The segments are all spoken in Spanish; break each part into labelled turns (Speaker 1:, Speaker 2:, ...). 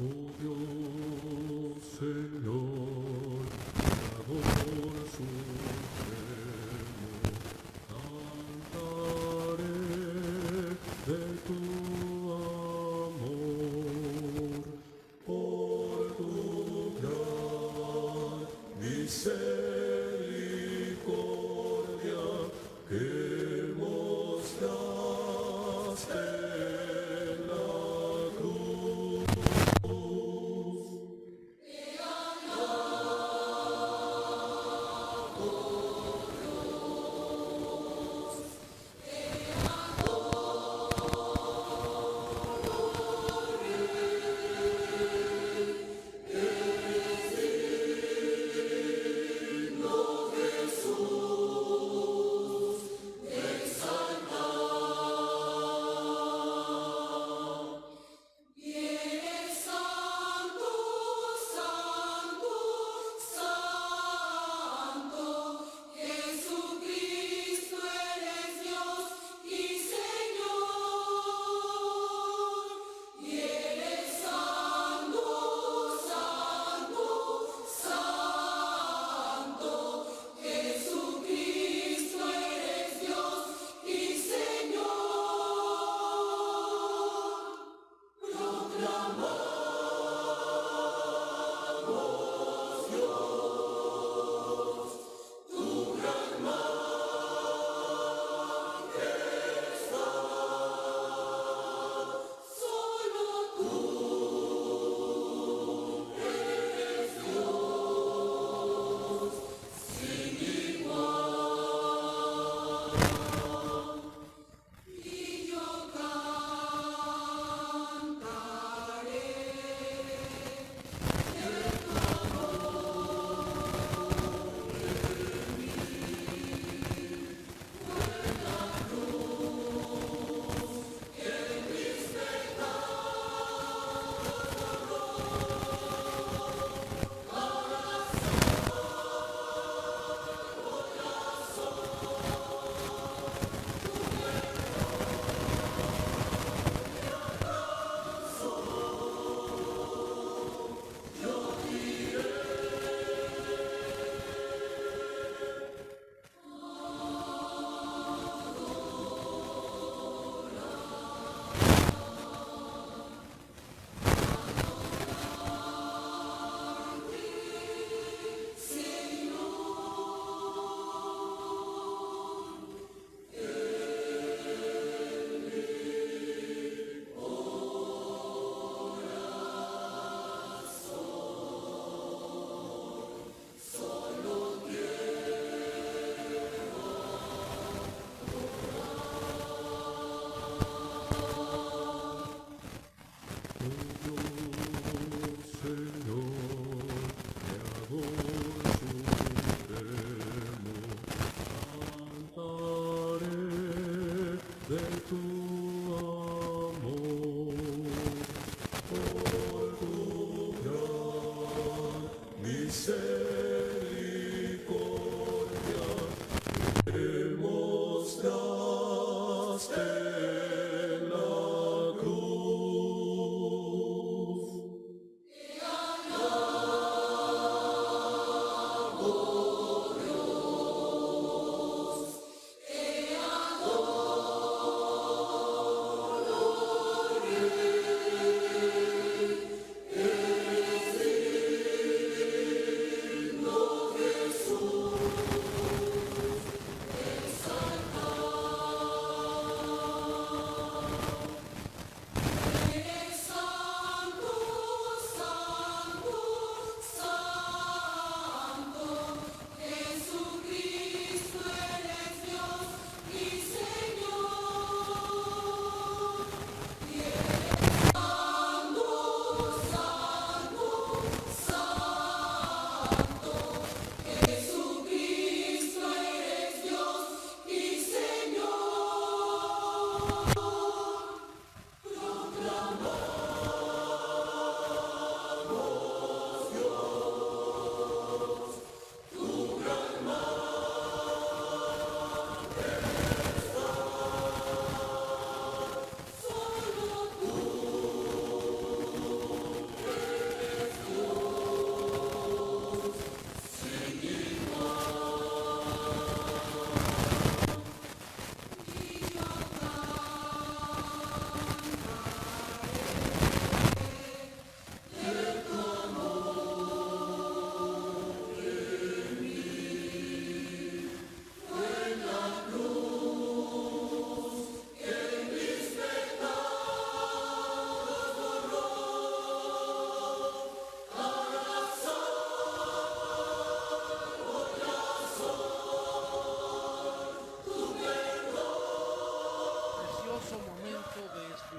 Speaker 1: Oh Dios, Señor, amor supremo, cantaré de tu amor, por tu gran misericordia que mostraste en la cruz.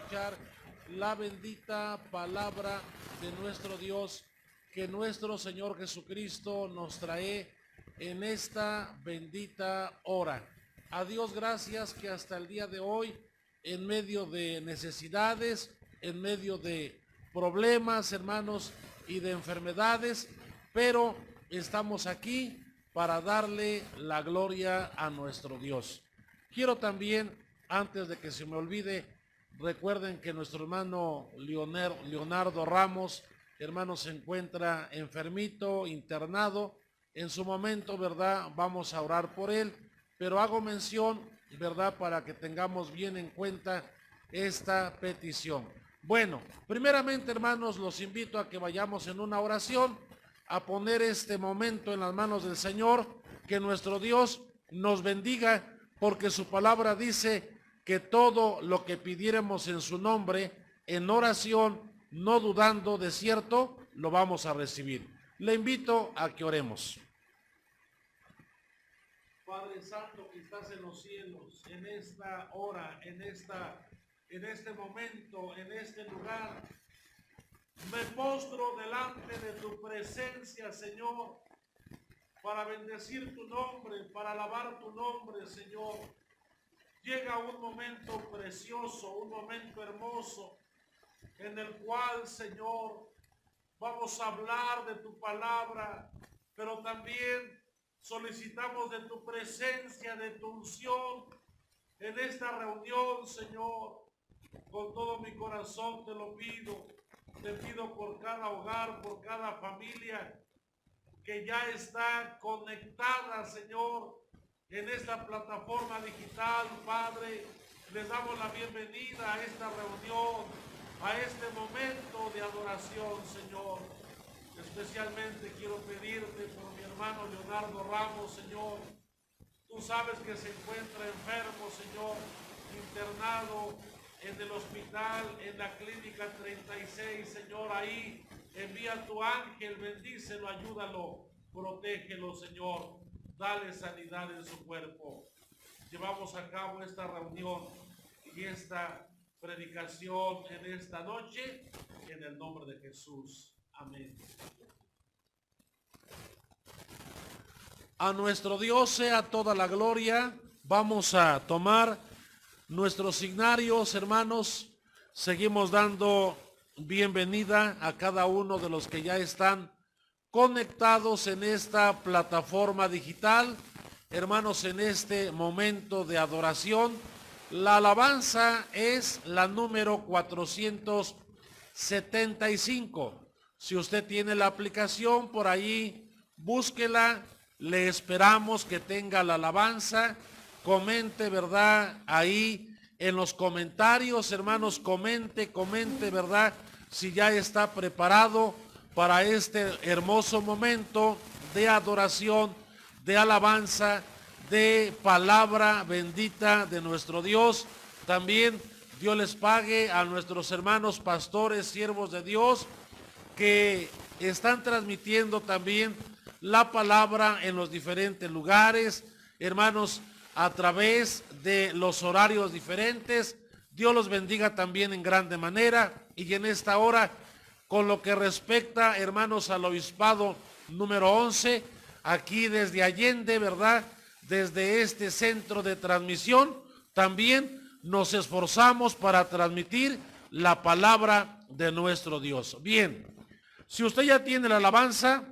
Speaker 2: escuchar la bendita palabra de nuestro Dios que nuestro Señor Jesucristo nos trae en esta bendita hora. A Dios gracias que hasta el día de hoy, en medio de necesidades, en medio de problemas, hermanos, y de enfermedades, pero estamos aquí para darle la gloria a nuestro Dios. Quiero también, antes de que se me olvide, recuerden que nuestro hermano Leonardo Ramos, hermano, se encuentra enfermito, internado. En su momento, ¿verdad? Vamos a orar por él, pero hago mención, ¿verdad? Para que tengamos bien en cuenta esta petición. Bueno, primeramente, hermanos, los invito a que vayamos en una oración, a poner este momento en las manos del Señor, que nuestro Dios nos bendiga, porque su palabra dice que todo lo que pidiéramos en su nombre, en oración, no dudando, de cierto, lo vamos a recibir. Le invito a que oremos. Padre Santo que estás en los cielos, en esta hora, en este momento, en este lugar, me postro delante de tu presencia, Señor, para bendecir tu nombre, para alabar tu nombre, Señor. Llega un momento precioso, un momento hermoso, en el cual, Señor, vamos a hablar de tu palabra, pero también solicitamos de tu presencia, de tu unción en esta reunión, Señor. Con todo mi corazón te lo pido. Te pido por cada hogar, por cada familia que ya está conectada, Señor, en esta plataforma digital, Padre. Les damos la bienvenida a esta reunión, a este momento de adoración, Señor. Especialmente quiero pedirte por mi hermano Leonardo Ramos, Señor. Tú sabes que se encuentra enfermo, Señor, internado en el hospital, en la clínica 36, Señor. Ahí envía tu ángel, bendícelo, ayúdalo, protégelo, Señor. Dale sanidad en su cuerpo. Llevamos a cabo esta reunión y esta predicación en esta noche, en el nombre de Jesús. Amén. A nuestro Dios sea toda la gloria. Vamos a tomar nuestros signarios, hermanos. Seguimos dando bienvenida a cada uno de los que ya están conectados en esta plataforma digital. Hermanos, en este momento de adoración, la alabanza es la número 475. Si usted tiene la aplicación por ahí, búsquela. Le esperamos que tenga la alabanza. Comente, ¿verdad? Ahí en los comentarios, hermanos, comente, ¿verdad? Si ya está preparado para este hermoso momento de adoración, de alabanza, de palabra bendita de nuestro Dios. También Dios les pague a nuestros hermanos pastores, siervos de Dios, que están transmitiendo también la palabra en los diferentes lugares, hermanos, a través de los horarios diferentes. Dios los bendiga también en grande manera. Y en esta hora, con lo que respecta, hermanos, al obispado número 11, aquí desde Allende, ¿verdad? Desde este centro de transmisión, también nos esforzamos para transmitir la palabra de nuestro Dios. Bien, si usted ya tiene la alabanza,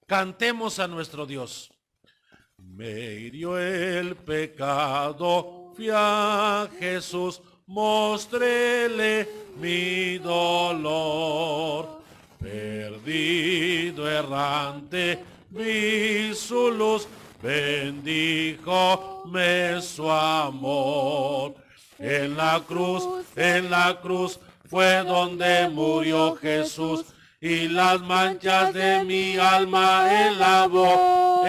Speaker 2: cantemos a nuestro Dios. Me hirió el pecado, fui a Jesús, mostréle mi dolor. Perdido, errante, vi su luz, bendíjome su amor. En la cruz fue donde murió Jesús, y las manchas de mi alma él lavó,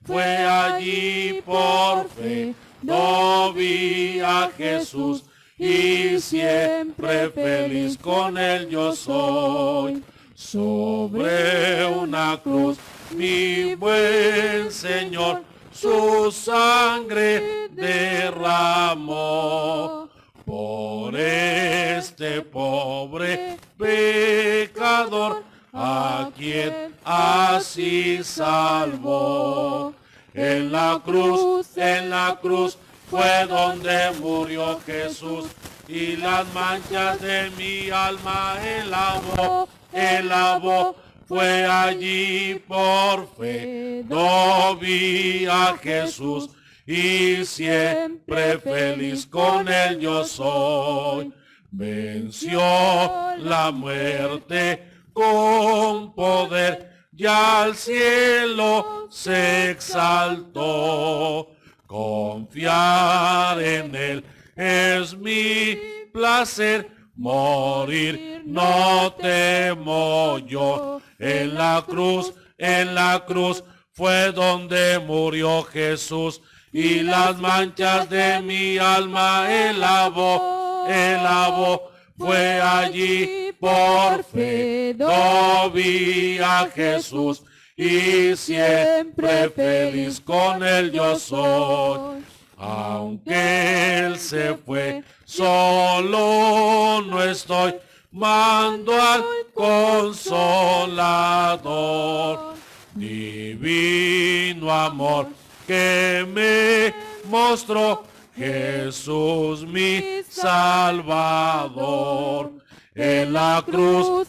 Speaker 2: fue allí por fe, no vi a Jesús, y siempre feliz con él yo soy. Sobre una cruz, mi buen Señor, su sangre derramó, por este pobre pecador, a quien así salvó. En la cruz fue donde murió Jesús, y las manchas de mi alma él lavó. Fue allí por fe, no vi a Jesús, y siempre feliz con él yo soy. Venció la muerte con poder, y al cielo se exaltó. Confiar en él es mi placer, morir no temo yo. En la cruz fue donde murió Jesús, y las manchas de mi alma él lavó. Fue allí por fe, no vi a Jesús, y siempre feliz con él yo soy. Aunque él se fue, solo no estoy, mando al Consolador. Divino amor que me mostró Jesús mi Salvador. En la cruz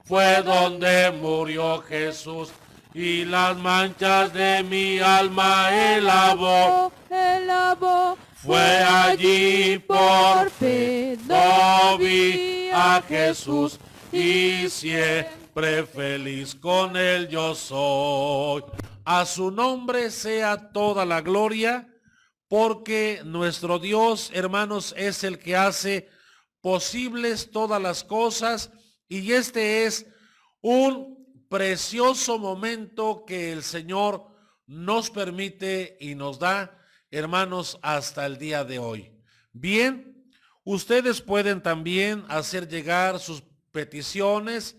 Speaker 2: fue donde murió Jesús, y las manchas de mi alma él lavó. Fue allí por fe, no vi a Jesús, y siempre feliz con él yo soy. A su nombre sea toda la gloria, porque nuestro Dios, hermanos, es el que hace posibles todas las cosas, y este es un precioso momento que el Señor nos permite y nos da, hermanos, hasta el día de hoy. Bien, ustedes pueden también hacer llegar sus peticiones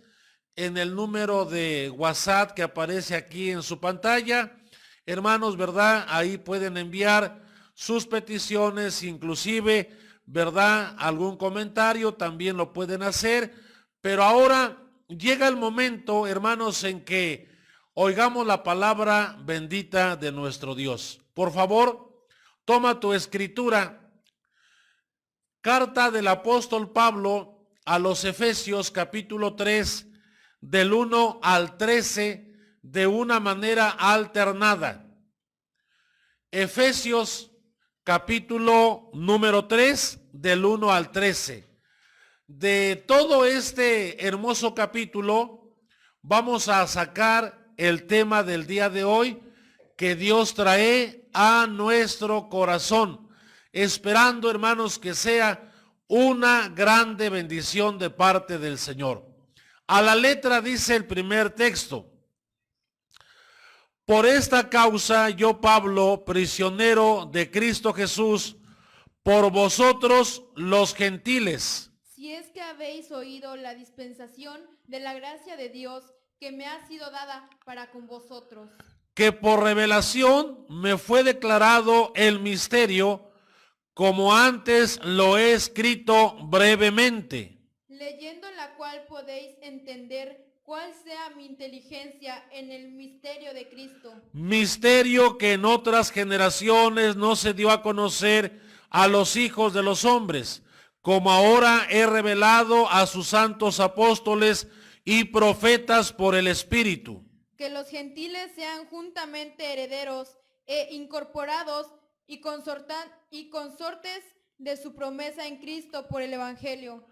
Speaker 2: en el número de WhatsApp que aparece aquí en su pantalla. Hermanos, ¿verdad? Ahí pueden enviar sus peticiones, inclusive, ¿verdad? Algún comentario también lo pueden hacer. Pero ahora llega el momento, hermanos, en que oigamos la palabra bendita de nuestro Dios. Por favor, toma tu escritura. Carta del apóstol Pablo a los Efesios, capítulo 3, del 1 al 13, de una manera alternada. Efesios, capítulo número 3, del 1 al 13. De todo este hermoso capítulo vamos a sacar el tema del día de hoy que Dios trae a nuestro corazón, esperando, hermanos, que sea una grande bendición de parte del Señor. A la letra dice el primer texto: por esta causa yo, Pablo, prisionero de Cristo Jesús, por vosotros los gentiles.
Speaker 3: Si es que habéis oído la dispensación de la gracia de Dios que me ha sido dada para con vosotros.
Speaker 2: Que por revelación me fue declarado el misterio, como antes lo he escrito brevemente.
Speaker 3: Leyendo la cual podéis entender cuál sea mi inteligencia en el misterio de Cristo.
Speaker 2: Misterio que en otras generaciones no se dio a conocer a los hijos de los hombres, como ahora he revelado a sus santos apóstoles y profetas por el Espíritu.
Speaker 3: Que los gentiles sean juntamente herederos e incorporados y consortes de su promesa en Cristo por el Evangelio.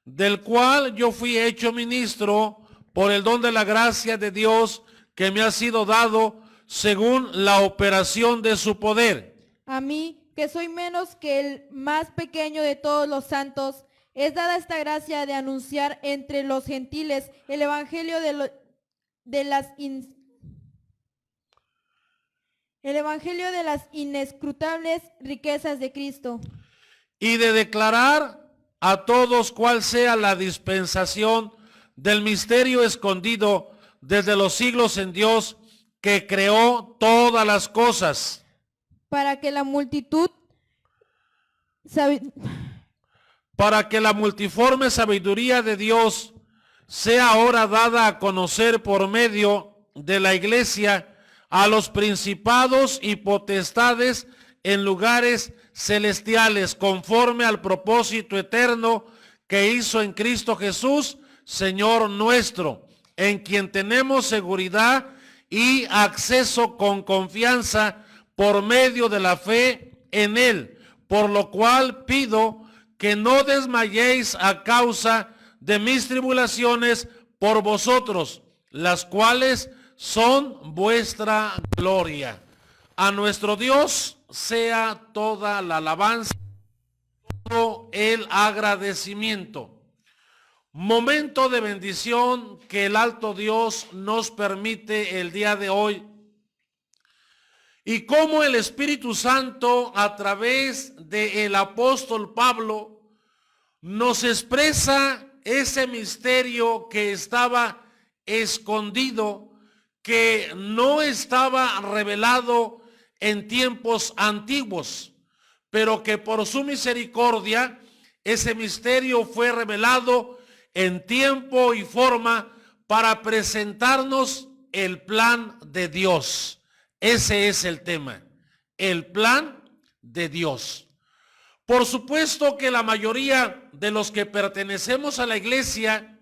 Speaker 2: Del cual yo fui hecho ministro por el don de la gracia de Dios que me ha sido dado según la operación de su poder.
Speaker 3: A mí, que soy menos que el más pequeño de todos los santos, es dada esta gracia de anunciar entre los gentiles el evangelio de las inescrutables riquezas de Cristo.
Speaker 2: Y de declarar a todos cuál sea la dispensación del misterio escondido desde los siglos en Dios, que creó todas las cosas.
Speaker 3: Para que la multitud
Speaker 2: para que la multiforme sabiduría de Dios sea ahora dada a conocer por medio de la iglesia a los principados y potestades en lugares celestiales, conforme al propósito eterno que hizo en Cristo Jesús, Señor nuestro, en quien tenemos seguridad y acceso con confianza por medio de la fe en Él, por lo cual pido que no desmayéis a causa de mis tribulaciones por vosotros, las cuales son vuestra gloria. A nuestro Dios sea toda la alabanza, todo el agradecimiento. Momento de bendición que el alto Dios nos permite el día de hoy. Y cómo el Espíritu Santo a través del apóstol Pablo nos expresa ese misterio que estaba escondido, que no estaba revelado en tiempos antiguos, pero que por su misericordia ese misterio fue revelado en tiempo y forma para presentarnos el plan de Dios. Ese es el tema, el plan de Dios. Por supuesto que la mayoría de los que pertenecemos a la iglesia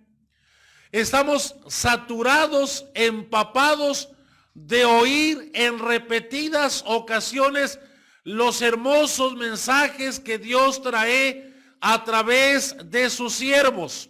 Speaker 2: estamos saturados, empapados de oír en repetidas ocasiones los hermosos mensajes que Dios trae a través de sus siervos.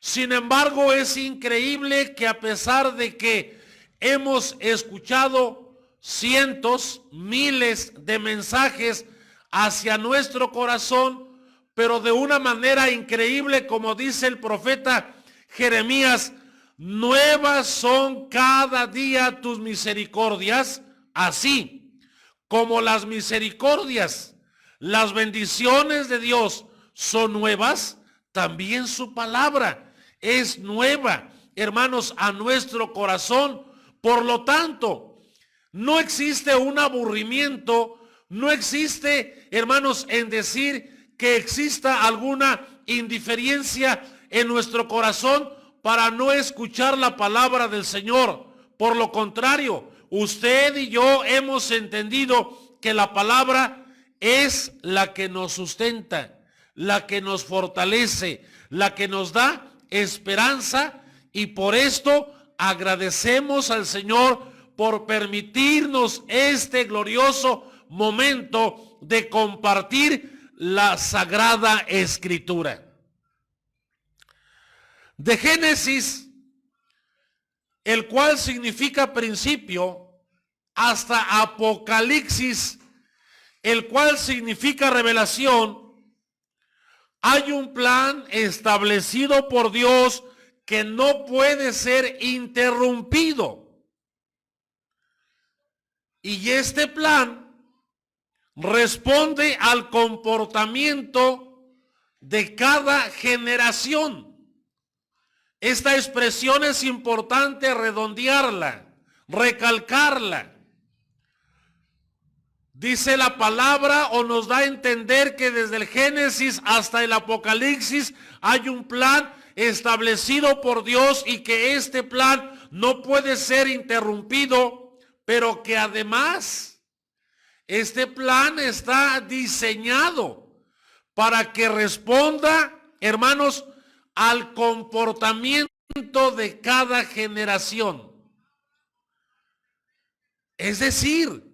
Speaker 2: Sin embargo, es increíble que a pesar de que hemos escuchado cientos, miles de mensajes hacia nuestro corazón, pero de una manera increíble, como dice el profeta Jeremías, nuevas son cada día tus misericordias, así como las misericordias, las bendiciones de Dios son nuevas, también su palabra es nueva, hermanos, a nuestro corazón. Por lo tanto, no existe un aburrimiento, no existe, hermanos, en decir que exista alguna indiferencia en nuestro corazón para no escuchar la palabra del Señor. Por lo contrario, usted y yo hemos entendido que la palabra es la que nos sustenta, la que nos fortalece, la que nos da esperanza, y por esto agradecemos al Señor por permitirnos este glorioso momento de compartir la Sagrada Escritura. De Génesis, el cual significa principio, hasta Apocalipsis, el cual significa revelación, hay un plan establecido por Dios que no puede ser interrumpido. Y este plan responde al comportamiento de cada generación. Esta expresión es importante redondearla, recalcarla. Dice la palabra, o nos da a entender, que desde el Génesis hasta el Apocalipsis hay un plan establecido por Dios y que este plan no puede ser interrumpido, pero que además este plan está diseñado para que responda, hermanos, al comportamiento de cada generación. Es decir,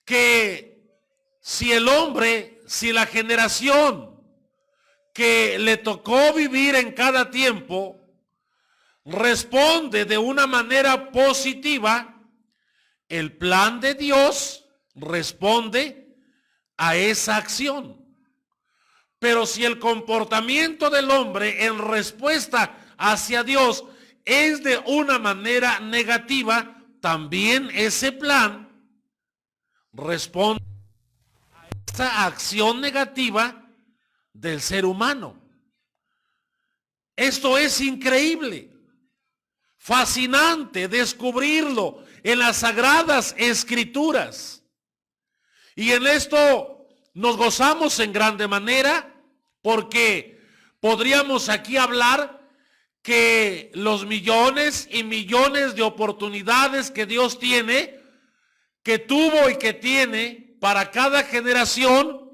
Speaker 2: que si el hombre, si la generación que le tocó vivir en cada tiempo responde de una manera positiva, el plan de Dios responde a esa acción. Pero si el comportamiento del hombre en respuesta hacia Dios es de una manera negativa, también ese plan responde a esa acción negativa del ser humano. Esto es increíble, fascinante descubrirlo en las Sagradas Escrituras. Y en esto nos gozamos en grande manera porque podríamos aquí hablar que los millones y millones de oportunidades que Dios tiene, que tuvo y que tiene para cada generación,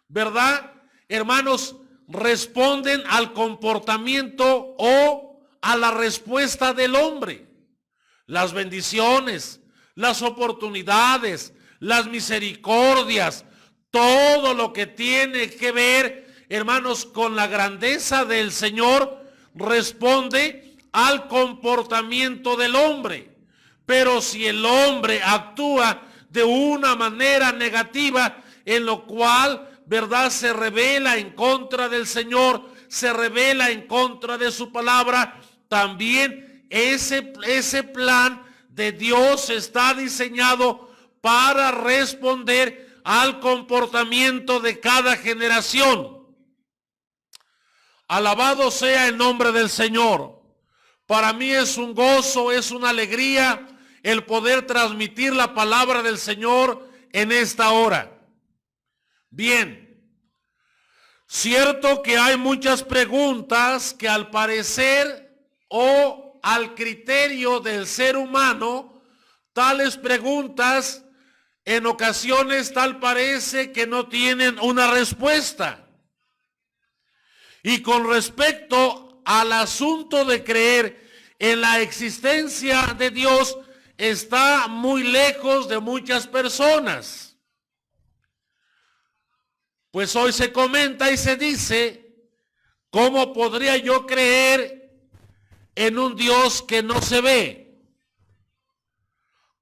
Speaker 2: ¿verdad? Hermanos, responden al comportamiento o a la respuesta del hombre. Las bendiciones, las oportunidades, las misericordias, todo lo que tiene que ver, hermanos, con la grandeza del Señor, responde al comportamiento del hombre. Pero si el hombre actúa de una manera negativa, en lo cual, ¿verdad?, se revela en contra del Señor, se revela en contra de su palabra, también ese plan de Dios está diseñado para responder al comportamiento de cada generación. Alabado sea el nombre del Señor. Para mí es un gozo, es una alegría el poder transmitir la palabra del Señor en esta hora. Bien, cierto que hay muchas preguntas que al parecer o al criterio del ser humano, tales preguntas en ocasiones tal parece que no tienen una respuesta. Y con respecto al asunto de creer en la existencia de Dios, está muy lejos de muchas personas. Pues hoy se comenta y se dice, ¿cómo podría yo creer en un Dios que no se ve?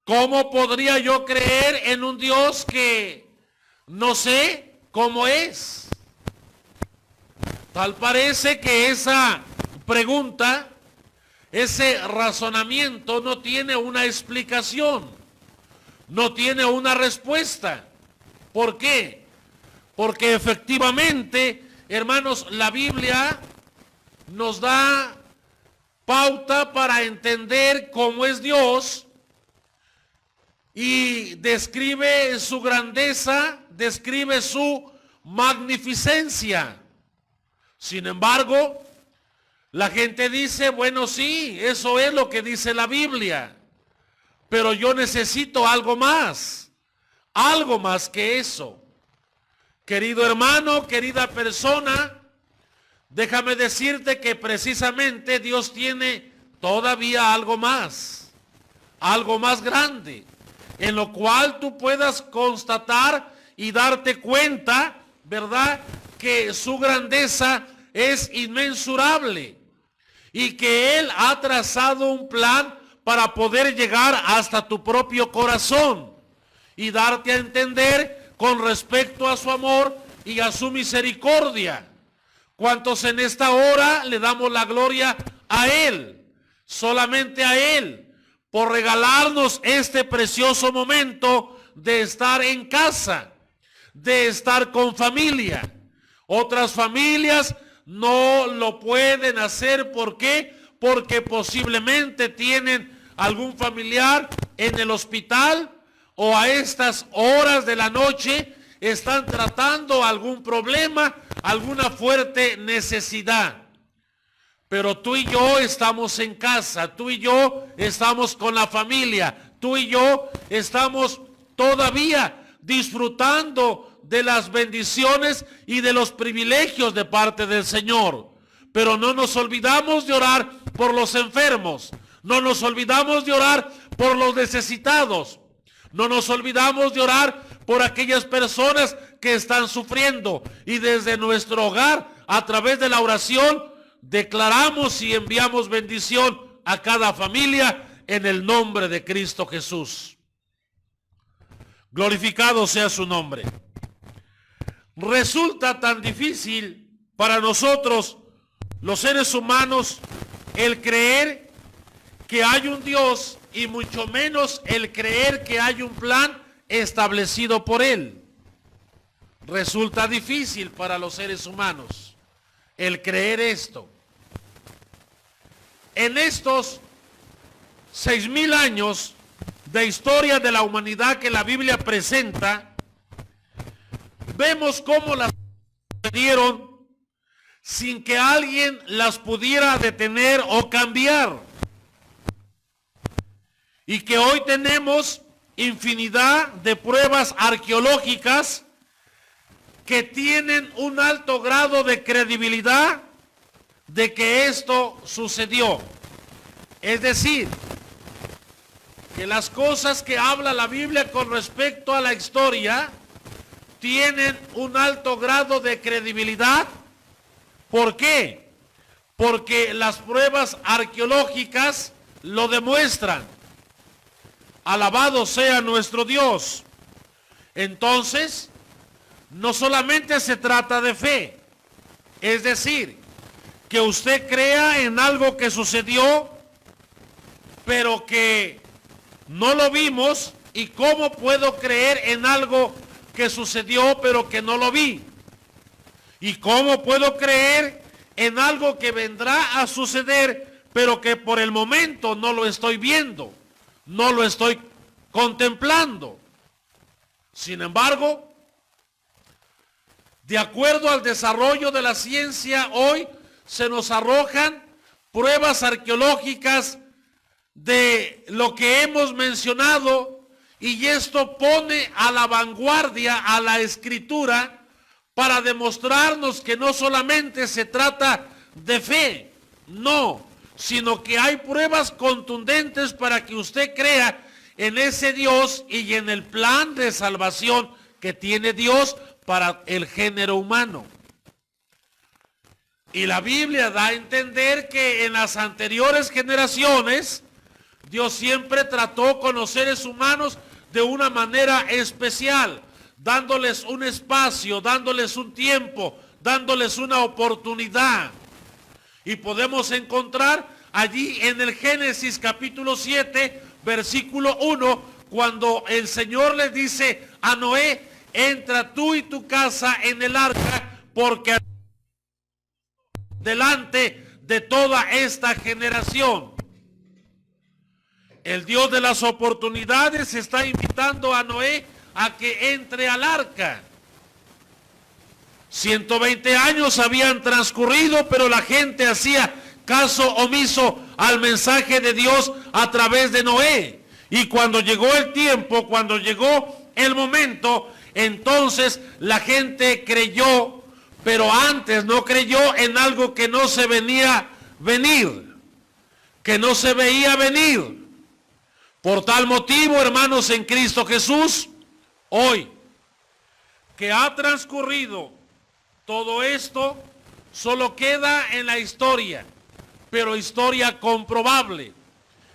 Speaker 2: ¿Cómo podría yo creer en un Dios que no sé cómo es? Tal parece que esa pregunta, ese razonamiento no tiene una explicación, no tiene una respuesta. ¿Por qué? Porque efectivamente, hermanos, la Biblia nos da pauta para entender cómo es Dios y describe su grandeza, describe su magnificencia. Sin embargo, la gente dice, bueno, sí, eso es lo que dice la Biblia, pero yo necesito algo más que eso. Querido hermano, querida persona, déjame decirte que precisamente Dios tiene todavía algo más grande, en lo cual tú puedas constatar y darte cuenta, ¿verdad?, que su grandeza es inmensurable y que Él ha trazado un plan para poder llegar hasta tu propio corazón y darte a entender con respecto a su amor y a su misericordia. ¿Cuántos en esta hora le damos la gloria a Él? Solamente a Él, por regalarnos este precioso momento de estar en casa, de estar con familia. Otras familias no lo pueden hacer. ¿Por qué? Porque posiblemente tienen algún familiar en el hospital o a estas horas de la noche están tratando algún problema, alguna fuerte necesidad. Pero tú y yo estamos en casa, tú y yo estamos con la familia, tú y yo estamos todavía disfrutando de las bendiciones y de los privilegios de parte del Señor. Pero no nos olvidamos de orar por los enfermos, no nos olvidamos de orar por los necesitados, no nos olvidamos de orar por aquellas personas que están sufriendo, y desde nuestro hogar, a través de la oración, declaramos y enviamos bendición a cada familia en el nombre de Cristo Jesús. Glorificado sea su nombre. Resulta tan difícil para nosotros, los seres humanos, el creer que hay un Dios, y mucho menos el creer que hay un plan establecido por Él. Resulta difícil para los seres humanos el creer esto. En estos 6,000 años de historia de la humanidad que la Biblia presenta, vemos cómo las sucedieron sin que alguien las pudiera detener o cambiar. Y que hoy tenemos infinidad de pruebas arqueológicas que tienen un alto grado de credibilidad de que esto sucedió. Es decir, que las cosas que habla la Biblia con respecto a la historia tienen un alto grado de credibilidad. ¿Por qué? Porque las pruebas arqueológicas lo demuestran. Alabado sea nuestro Dios. Entonces, no solamente se trata de fe, es decir, que usted crea en algo que sucedió, pero que no lo vimos, y cómo puedo creer en algo que sucedió, pero que no lo vi, y cómo puedo creer en algo que vendrá a suceder, pero que por el momento no lo estoy viendo, no lo estoy contemplando. Sin embargo, de acuerdo al desarrollo de la ciencia, hoy se nos arrojan pruebas arqueológicas de lo que hemos mencionado, y esto pone a la vanguardia a la Escritura para demostrarnos que no solamente se trata de fe, no, sino que hay pruebas contundentes para que usted crea en ese Dios y en el plan de salvación que tiene Dios para el género humano. Y la Biblia da a entender que en las anteriores generaciones Dios siempre trató con los seres humanos de una manera especial, dándoles un espacio, dándoles un tiempo, dándoles una oportunidad. Y podemos encontrar allí en el Génesis capítulo 7, versículo 1, cuando el Señor le dice a Noé: entra tú y tu casa en el arca, porque delante de toda esta generación. El Dios de las oportunidades está invitando a Noé a que entre al arca. 120 años habían transcurrido, pero la gente hacía caso omiso al mensaje de Dios a través de Noé. Y cuando llegó el tiempo, cuando llegó el momento, entonces la gente creyó, pero antes no creyó en algo que no se venía venir, que no se veía venir. Por tal motivo, hermanos en Cristo Jesús, hoy que ha transcurrido todo esto, solo queda en la historia, pero historia comprobable.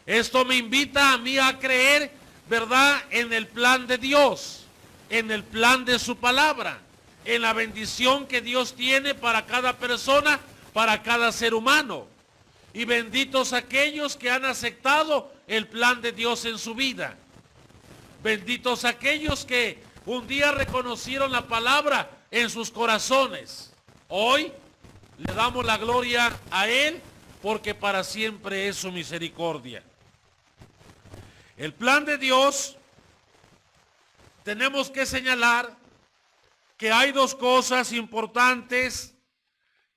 Speaker 2: Esto me invita a mí a creer, ¿verdad?, en el plan de Dios, en el plan de su palabra, en la bendición que Dios tiene para cada persona, para cada ser humano. Y benditos aquellos que han aceptado el plan de Dios en su vida. Benditos aquellos que un día reconocieron la palabra en sus corazones. Hoy le damos la gloria a Él, porque para siempre es su misericordia. El plan de Dios, tenemos que señalar que hay dos cosas importantes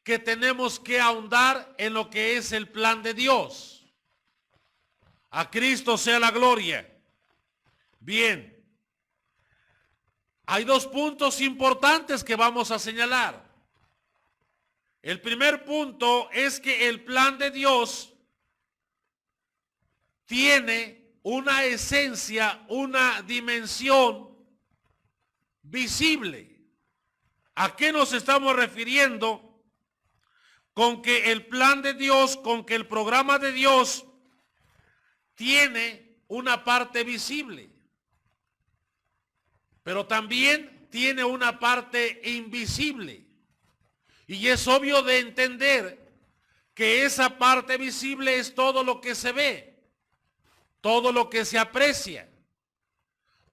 Speaker 2: que tenemos que ahondar en lo que es el plan de Dios. A Cristo sea la gloria. Bien, hay dos puntos importantes que vamos a señalar. El primer punto es que el plan de Dios tiene una esencia, una dimensión visible. ¿A qué nos estamos refiriendo con que el plan de Dios, con que el programa de Dios tiene una parte visible, pero también tiene una parte invisible? Y es obvio de entender que esa parte visible es todo lo que se ve, todo lo que se aprecia,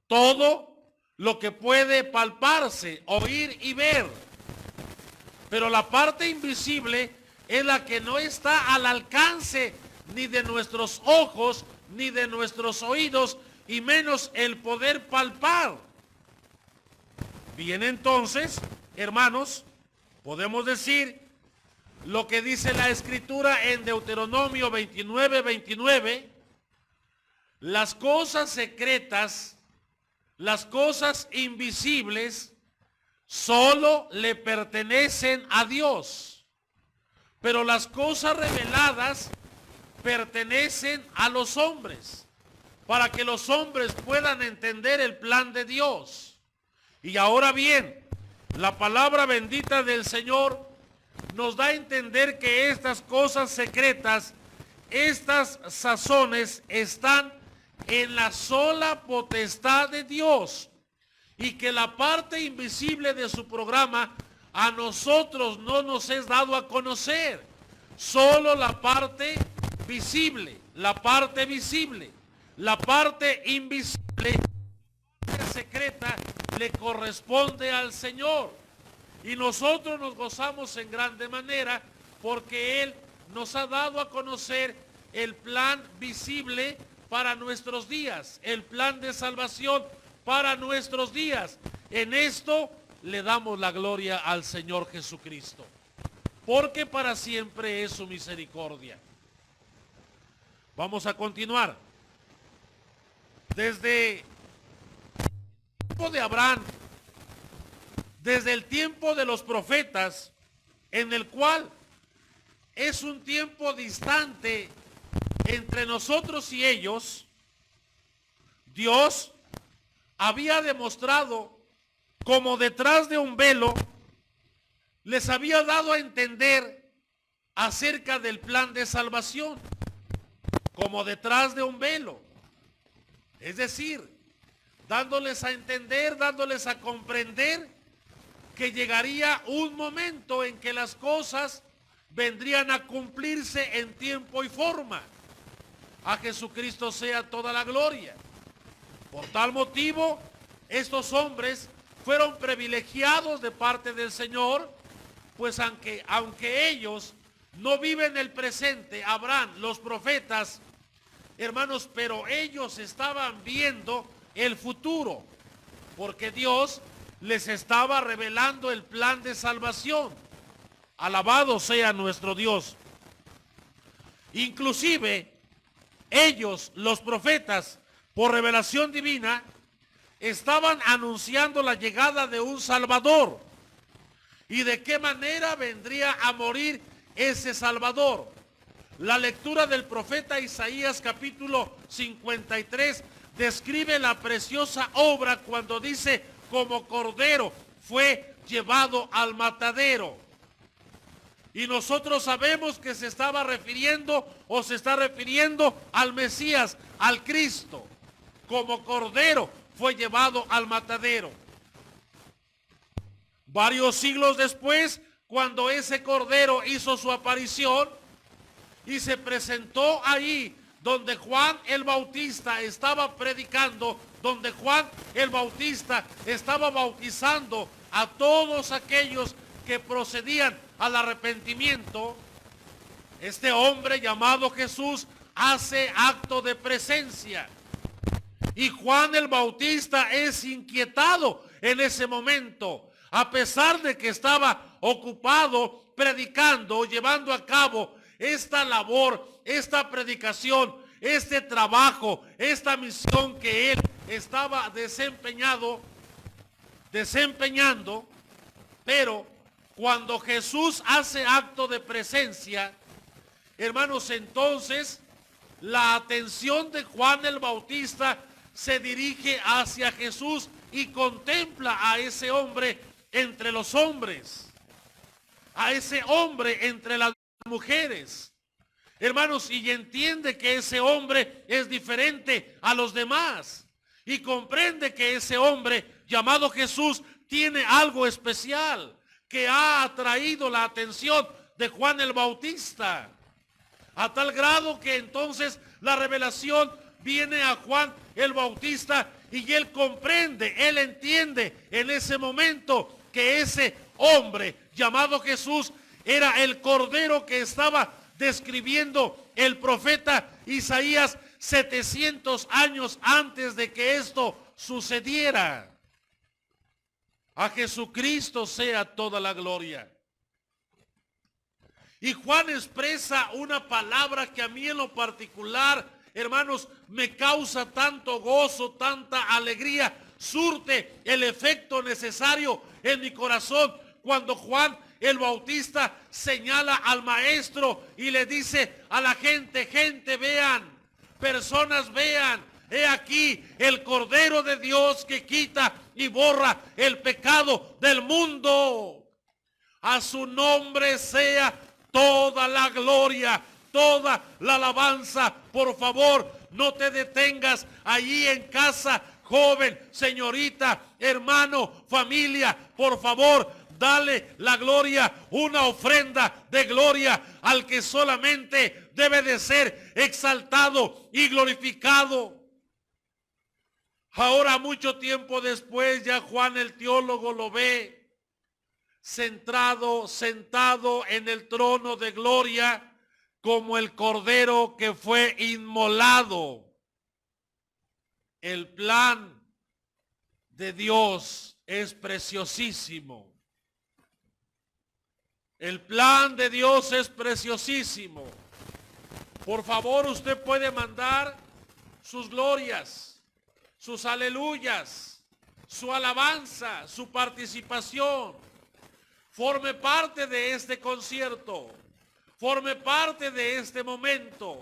Speaker 2: todo lo que puede palparse, oír y ver. Pero la parte invisible es la que no está al alcance ni de nuestros ojos, ni de nuestros oídos, y menos el poder palpar. Bien, entonces, hermanos, podemos decir lo que dice la Escritura en Deuteronomio 29:29, las cosas secretas, las cosas invisibles, solo le pertenecen a Dios, pero las cosas reveladas pertenecen a los hombres, para que los hombres puedan entender el plan de Dios. Y ahora bien, la palabra bendita del Señor nos da a entender que estas cosas secretas, estas sazones, están en la sola potestad de Dios, y que la parte invisible de su programa a nosotros no nos es dado a conocer, solo la parte visible, la parte visible, la parte invisible, la parte secreta le corresponde al Señor. Y nosotros nos gozamos en grande manera porque Él nos ha dado a conocer el plan visible para nuestros días, el plan de salvación para nuestros días. En esto le damos la gloria al Señor Jesucristo, porque para siempre es su misericordia. Vamos a continuar. Desde el tiempo de Abraham, desde el tiempo de los profetas, en el cual es un tiempo distante entre nosotros y ellos, Dios había demostrado como detrás de un velo les había dado a entender acerca del plan de salvación, como detrás de un velo. Es decir, dándoles a entender, dándoles a comprender que llegaría un momento en que las cosas vendrían a cumplirse en tiempo y forma. A Jesucristo sea toda la gloria. Por tal motivo, estos hombres fueron privilegiados de parte del Señor, pues aunque ellos no viven el presente, Abraham, los profetas, hermanos, pero ellos estaban viendo el futuro, porque Dios les estaba revelando el plan de salvación. Alabado sea nuestro Dios. Inclusive, ellos, los profetas, por revelación divina, estaban anunciando la llegada de un Salvador. ¿Y de qué manera vendría a morir ese Salvador? La lectura del profeta Isaías capítulo 53 describe la preciosa obra cuando dice: como cordero fue llevado al matadero. Y nosotros sabemos que se estaba refiriendo o se está refiriendo al Mesías, al Cristo. Como cordero fue llevado al matadero. Varios siglos después, cuando ese cordero hizo su aparición y se presentó ahí donde Juan el Bautista estaba predicando, donde Juan el Bautista estaba bautizando a todos aquellos que procedían al arrepentimiento, este hombre llamado Jesús hace acto de presencia. Y Juan el Bautista es inquietado en ese momento, a pesar de que estaba ocupado predicando, llevando a cabo esta labor, esta predicación, este trabajo, esta misión que él estaba desempeñando, pero cuando Jesús hace acto de presencia, hermanos, entonces la atención de Juan el Bautista se dirige hacia Jesús y contempla a ese hombre entre los hombres, a ese hombre entre las mujeres, hermanos, y entiende que ese hombre es diferente a los demás y comprende que ese hombre llamado Jesús tiene algo especial que ha atraído la atención de Juan el Bautista, a tal grado que entonces la revelación viene a Juan el Bautista y él comprende, él entiende en ese momento que ese hombre llamado Jesús era el cordero que estaba describiendo el profeta Isaías 700 años antes de que esto sucediera. A Jesucristo sea toda la gloria. Y Juan expresa una palabra que a mí en lo particular, hermanos, me causa tanto gozo, tanta alegría, surte el efecto necesario en mi corazón cuando Juan el Bautista señala al maestro y le dice a la gente, gente vean, personas vean, he aquí el Cordero de Dios que quita y borra el pecado del mundo. A su nombre sea toda la gloria, toda la alabanza. Por favor, no te detengas allí en casa, joven, señorita, hermano, familia. Por favor, dale la gloria, una ofrenda de gloria al que solamente debe de ser exaltado y glorificado. Ahora, mucho tiempo después, ya Juan el teólogo lo ve sentado en el trono de gloria como el cordero que fue inmolado. El plan de Dios es preciosísimo. El plan de Dios es preciosísimo. Por favor, usted puede mandar sus glorias, sus aleluyas, su alabanza, su participación. Forme parte de este concierto. Forme parte de este momento.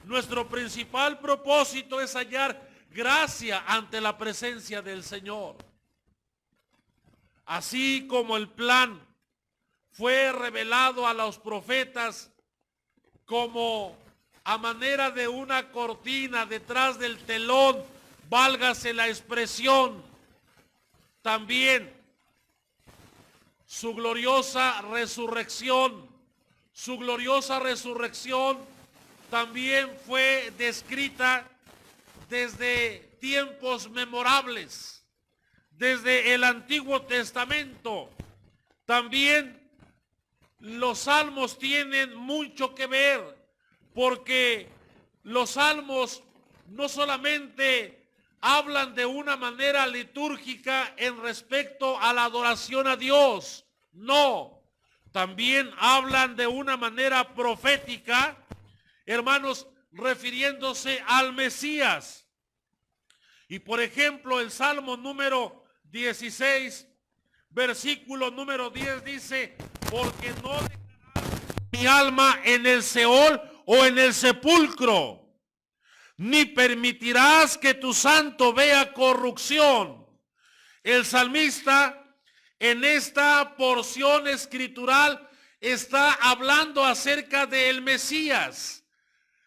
Speaker 2: Nuestro principal propósito es hallar gracia ante la presencia del Señor. Así como el plan fue revelado a los profetas como a manera de una cortina detrás del telón, válgase la expresión, también su gloriosa resurrección también fue descrita desde tiempos memorables, desde el Antiguo Testamento. También los salmos tienen mucho que ver, porque los salmos no solamente hablan de una manera litúrgica en respecto a la adoración a Dios, no, también hablan de una manera profética, hermanos, refiriéndose al Mesías. Y por ejemplo, el Salmo número 16, versículo número 10 dice, porque no dejarás mi alma en el Seol o en el sepulcro, ni permitirás que tu santo vea corrupción. El salmista en esta porción escritural está hablando acerca del Mesías.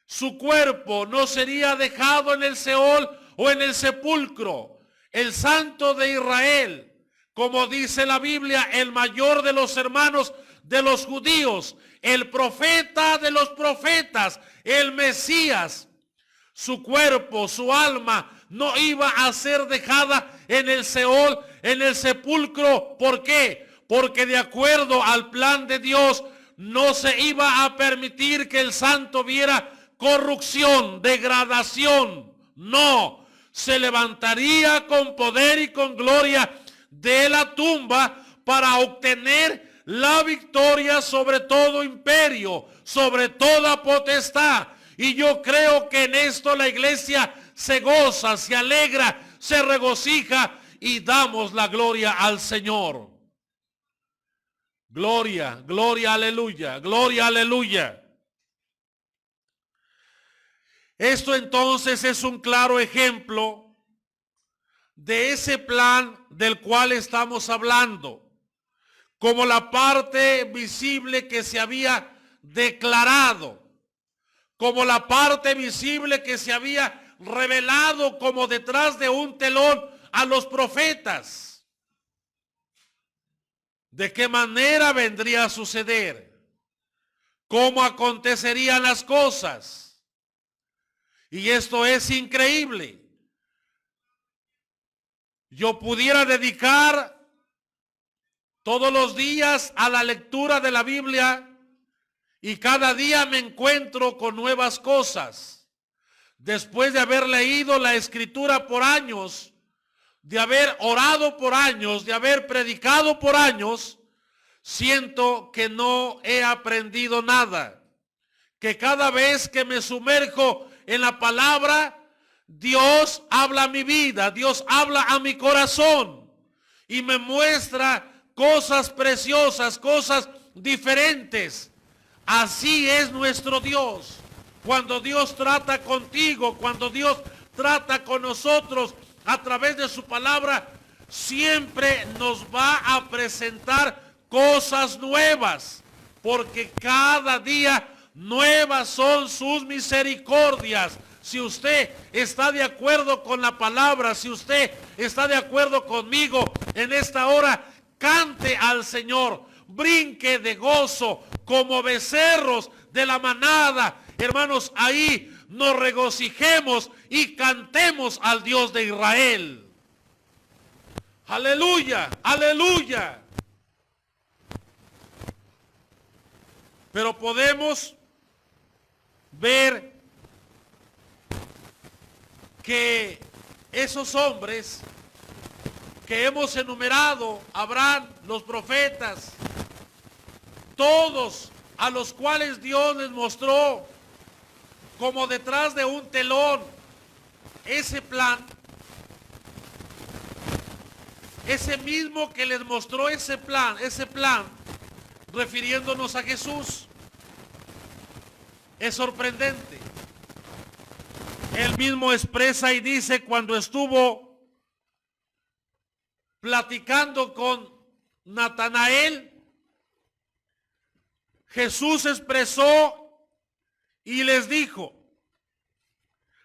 Speaker 2: Su cuerpo no sería dejado en el Seol o en el sepulcro. El Santo de Israel, como dice la Biblia, el mayor de los hermanos de los judíos, el profeta de los profetas, el Mesías, su cuerpo, su alma no iba a ser dejada en el Seol, en el sepulcro. ¿Por qué? Porque de acuerdo al plan de Dios no se iba a permitir que el santo viera corrupción, degradación. No, se levantaría con poder y con gloria de la tumba para obtener la victoria sobre todo imperio, sobre toda potestad. Y yo creo que en esto la iglesia se goza, se alegra, se regocija y damos la gloria al Señor. Gloria, gloria, aleluya, gloria, aleluya. Esto entonces es un claro ejemplo de ese plan del cual estamos hablando, como la parte visible que se había declarado, como la parte visible que se había revelado como detrás de un telón a los profetas. ¿De qué manera vendría a suceder? ¿Cómo acontecerían las cosas? Y esto es increíble. Yo pudiera dedicar todos los días a la lectura de la Biblia y cada día me encuentro con nuevas cosas. Después de haber leído la Escritura por años, de haber orado por años, de haber predicado por años, siento que no he aprendido nada. Que cada vez que me sumerjo en la palabra, Dios habla a mi vida, Dios habla a mi corazón y me muestra cosas preciosas, cosas diferentes. Así es nuestro Dios. Cuando Dios trata contigo, cuando Dios trata con nosotros a través de su palabra, siempre nos va a presentar cosas nuevas, porque cada día nuevas son sus misericordias. Si usted está de acuerdo con la palabra, si usted está de acuerdo conmigo en esta hora, cante al Señor, brinque de gozo como becerros de la manada. Hermanos, ahí nos regocijemos y cantemos al Dios de Israel. Aleluya, aleluya. Pero podemos ver que esos hombres que hemos enumerado, Abraham, los profetas, todos a los cuales Dios les mostró como detrás de un telón ese plan, ese mismo que les mostró ese plan, refiriéndonos a Jesús, es sorprendente. Él mismo expresa y dice cuando estuvo platicando con Natanael, Jesús expresó y les dijo,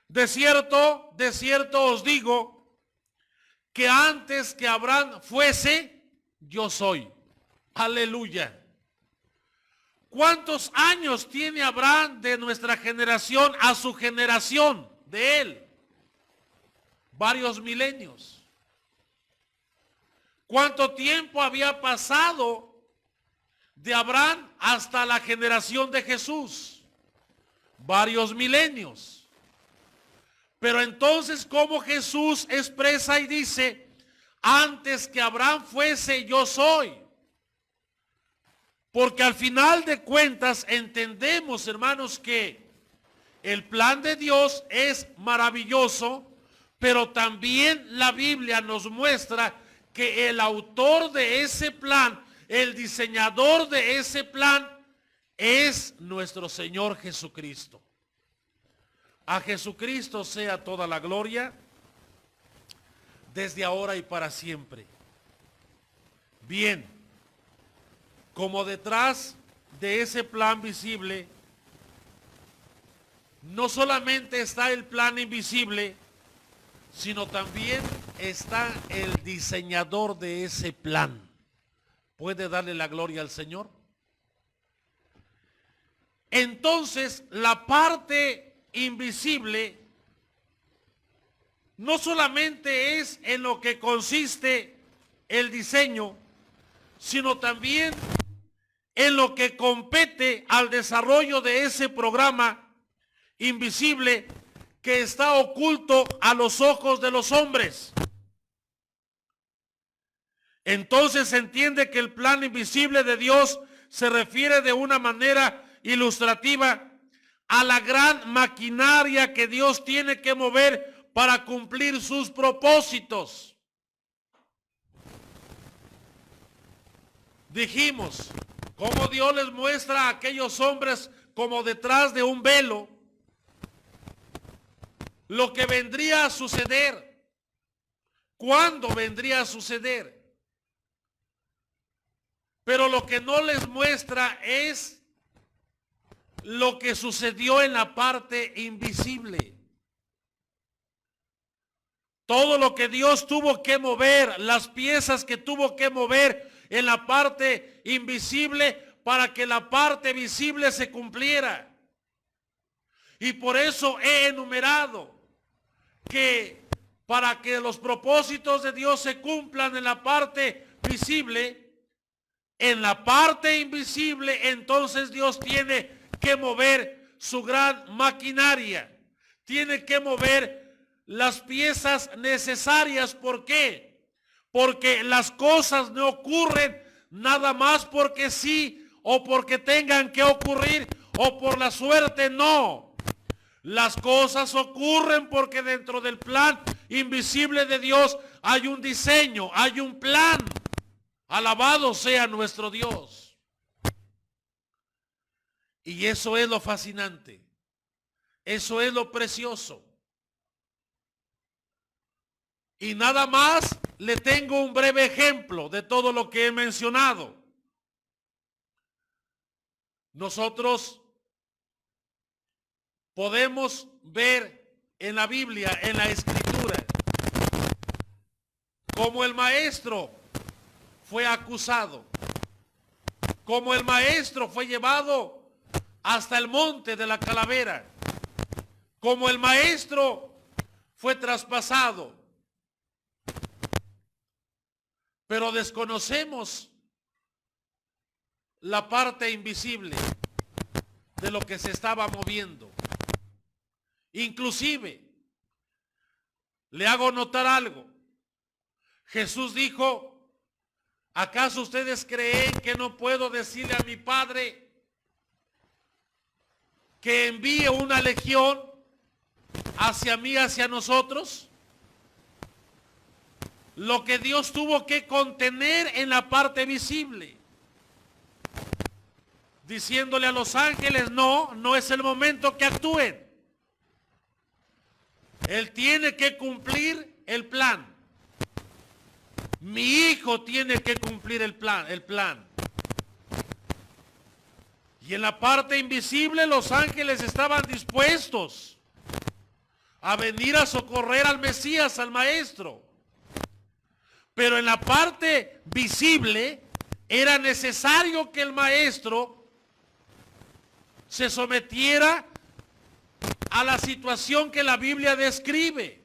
Speaker 2: de cierto os digo, que antes que Abraham fuese, yo soy. Aleluya. ¿Cuántos años tiene Abraham de nuestra generación a su generación de él? Varios milenios. ¿Cuánto tiempo había pasado de Abraham hasta la generación de Jesús? Varios milenios. Pero entonces, ¿cómo Jesús expresa y dice, antes que Abraham fuese, yo soy? Porque al final de cuentas entendemos, hermanos, que el plan de Dios es maravilloso, pero también la Biblia nos muestra que el autor de ese plan, el diseñador de ese plan, es nuestro Señor Jesucristo. A Jesucristo sea toda la gloria, desde ahora y para siempre. Bien, como detrás de ese plan visible, no solamente está el plan invisible, sino también está el diseñador de ese plan. ¿Puede darle la gloria al Señor? Entonces, la parte invisible no solamente es en lo que consiste el diseño, sino también en lo que compete al desarrollo de ese programa invisible que está oculto a los ojos de los hombres. Entonces se entiende que el plan invisible de Dios se refiere de una manera ilustrativa a la gran maquinaria que Dios tiene que mover para cumplir sus propósitos. Dijimos, cómo Dios les muestra a aquellos hombres como detrás de un velo lo que vendría a suceder. ¿Cuándo vendría a suceder? Pero lo que no les muestra es lo que sucedió en la parte invisible. Todo lo que Dios tuvo que mover, las piezas que tuvo que mover en la parte invisible para que la parte visible se cumpliera. Y por eso he enumerado que para que los propósitos de Dios se cumplan en la parte visible, en la parte invisible, entonces Dios tiene que mover su gran maquinaria. Tiene que mover las piezas necesarias. ¿Por qué? Porque las cosas no ocurren nada más porque sí o porque tengan que ocurrir o por la suerte, no. Las cosas ocurren porque dentro del plan invisible de Dios hay un diseño, hay un plan. Alabado sea nuestro Dios. Y eso es lo fascinante. Eso es lo precioso. Y nada más le tengo un breve ejemplo de todo lo que he mencionado. Nosotros podemos ver en la Biblia, en la Escritura, cómo el maestro fue acusado, cómo el maestro fue llevado hasta el monte de la calavera, cómo el maestro fue traspasado. Pero desconocemos la parte invisible de lo que se estaba moviendo. Inclusive, le hago notar algo. Jesús dijo, ¿acaso ustedes creen que no puedo decirle a mi Padre que envíe una legión hacia mí, hacia nosotros? Lo que Dios tuvo que contener en la parte visible, diciéndole a los ángeles, no es el momento que actúen. Él tiene que cumplir el plan. Mi hijo tiene que cumplir el plan. Y en la parte invisible los ángeles estaban dispuestos a venir a socorrer al Mesías, al Maestro. Pero en la parte visible era necesario que el Maestro se sometiera a la situación que la Biblia describe.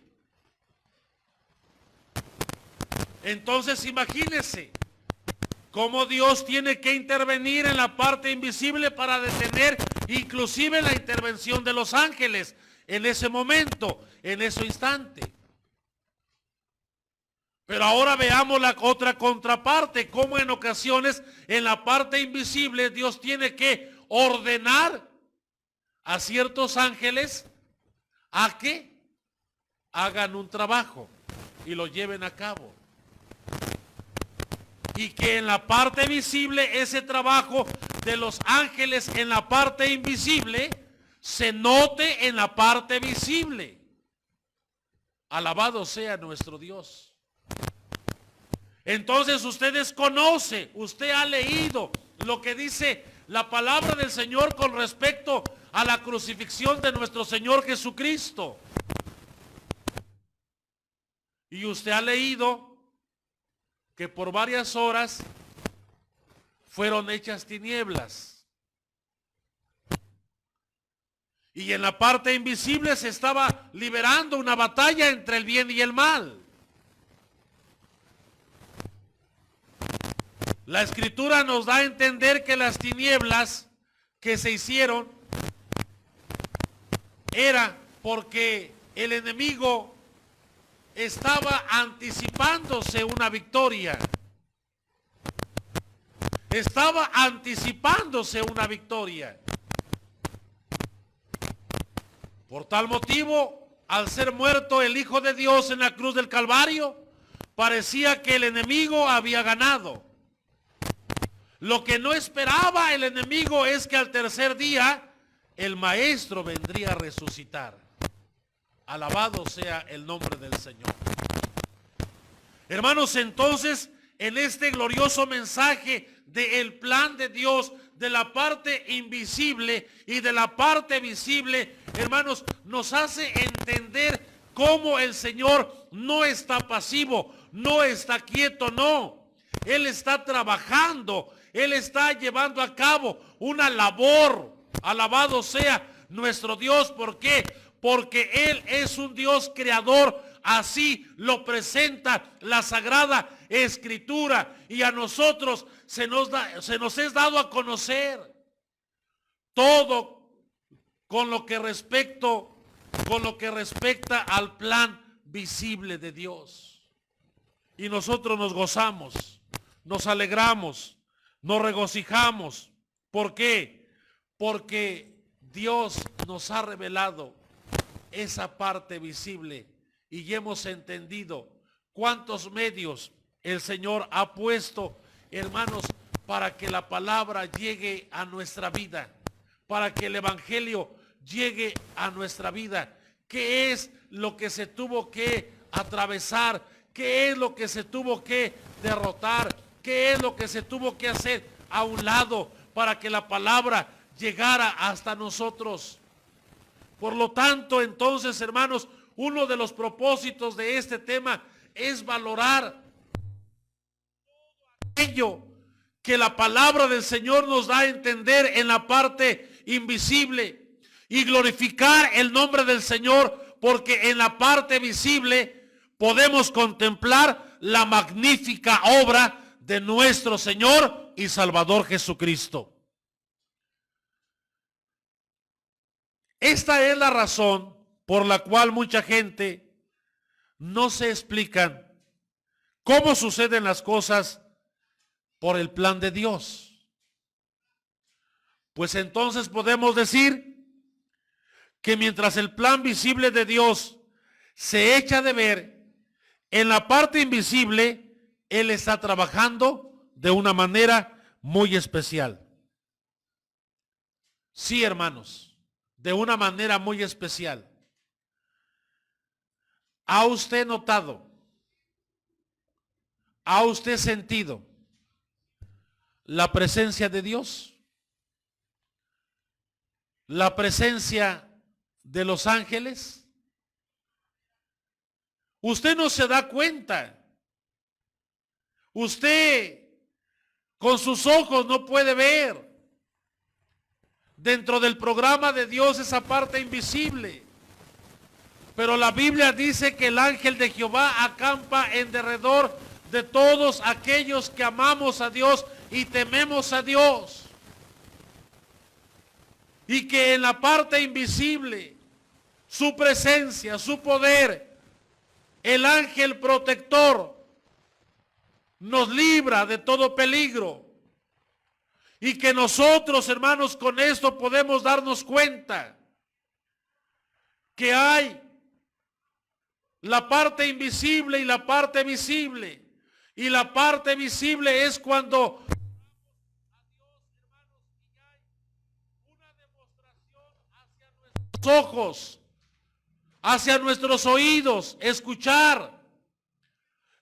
Speaker 2: Entonces imagínense cómo Dios tiene que intervenir en la parte invisible para detener inclusive la intervención de los ángeles en ese momento, en ese instante. Pero ahora veamos la otra contraparte, cómo en ocasiones en la parte invisible Dios tiene que ordenar a ciertos ángeles a que hagan un trabajo y lo lleven a cabo. Y que en la parte visible ese trabajo de los ángeles en la parte invisible se note en la parte visible. Alabado sea nuestro Dios. Entonces ustedes conocen, usted ha leído lo que dice la palabra del Señor con respecto a la crucifixión de nuestro Señor Jesucristo. Y usted ha leído que por varias horas fueron hechas tinieblas. Y en la parte invisible se estaba liberando una batalla entre el bien y el mal. La Escritura nos da a entender que las tinieblas que se hicieron era porque el enemigo estaba anticipándose una victoria. Estaba anticipándose una victoria. Por tal motivo, al ser muerto el Hijo de Dios en la cruz del Calvario, parecía que el enemigo había ganado. Lo que no esperaba el enemigo es que al tercer día el Maestro vendría a resucitar. Alabado sea el nombre del Señor. Hermanos, entonces, en este glorioso mensaje del plan de Dios, de la parte invisible y de la parte visible, hermanos, nos hace entender cómo el Señor no está pasivo, no está quieto, no. Él está trabajando, Él está llevando a cabo una labor. Alabado sea nuestro Dios. ¿Por qué? Porque Él es un Dios creador. Así lo presenta la Sagrada Escritura. Y a nosotros se nos es dado a conocer todo con lo que respecto con lo que respecta al plan visible de Dios. Y nosotros nos gozamos, nos alegramos, nos regocijamos. ¿Por qué? Porque Dios nos ha revelado esa parte visible y hemos entendido cuántos medios el Señor ha puesto, hermanos, para que la palabra llegue a nuestra vida, para que el evangelio llegue a nuestra vida. ¿Qué es lo que se tuvo que atravesar? ¿Qué es lo que se tuvo que derrotar? ¿Qué es lo que se tuvo que hacer a un lado para que la palabra llegara hasta nosotros? Por lo tanto, entonces, hermanos, uno de los propósitos de este tema es valorar aquello que la palabra del Señor nos da a entender en la parte invisible y glorificar el nombre del Señor, porque en la parte visible podemos contemplar la magnífica obra de nuestro Señor y Salvador Jesucristo. Esta es la razón por la cual mucha gente no se explican cómo suceden las cosas por el plan de Dios. Pues entonces podemos decir que mientras el plan visible de Dios se echa de ver, en la parte invisible Él está trabajando de una manera muy especial. Sí, hermanos, de una manera muy especial. ¿Ha usted notado? ¿Ha usted sentido la presencia de Dios? ¿La presencia de los ángeles? Usted no se da cuenta. Usted con sus ojos no puede ver dentro del programa de Dios esa parte invisible. Pero la Biblia dice que el ángel de Jehová acampa en derredor de todos aquellos que amamos a Dios y tememos a Dios. Y que en la parte invisible, su presencia, su poder, el ángel protector nos libra de todo peligro. Y que nosotros, hermanos, con esto podemos darnos cuenta que hay la parte invisible y la parte visible. Y la parte visible es cuando una demostración hacia nuestros ojos, hacia nuestros oídos, escuchar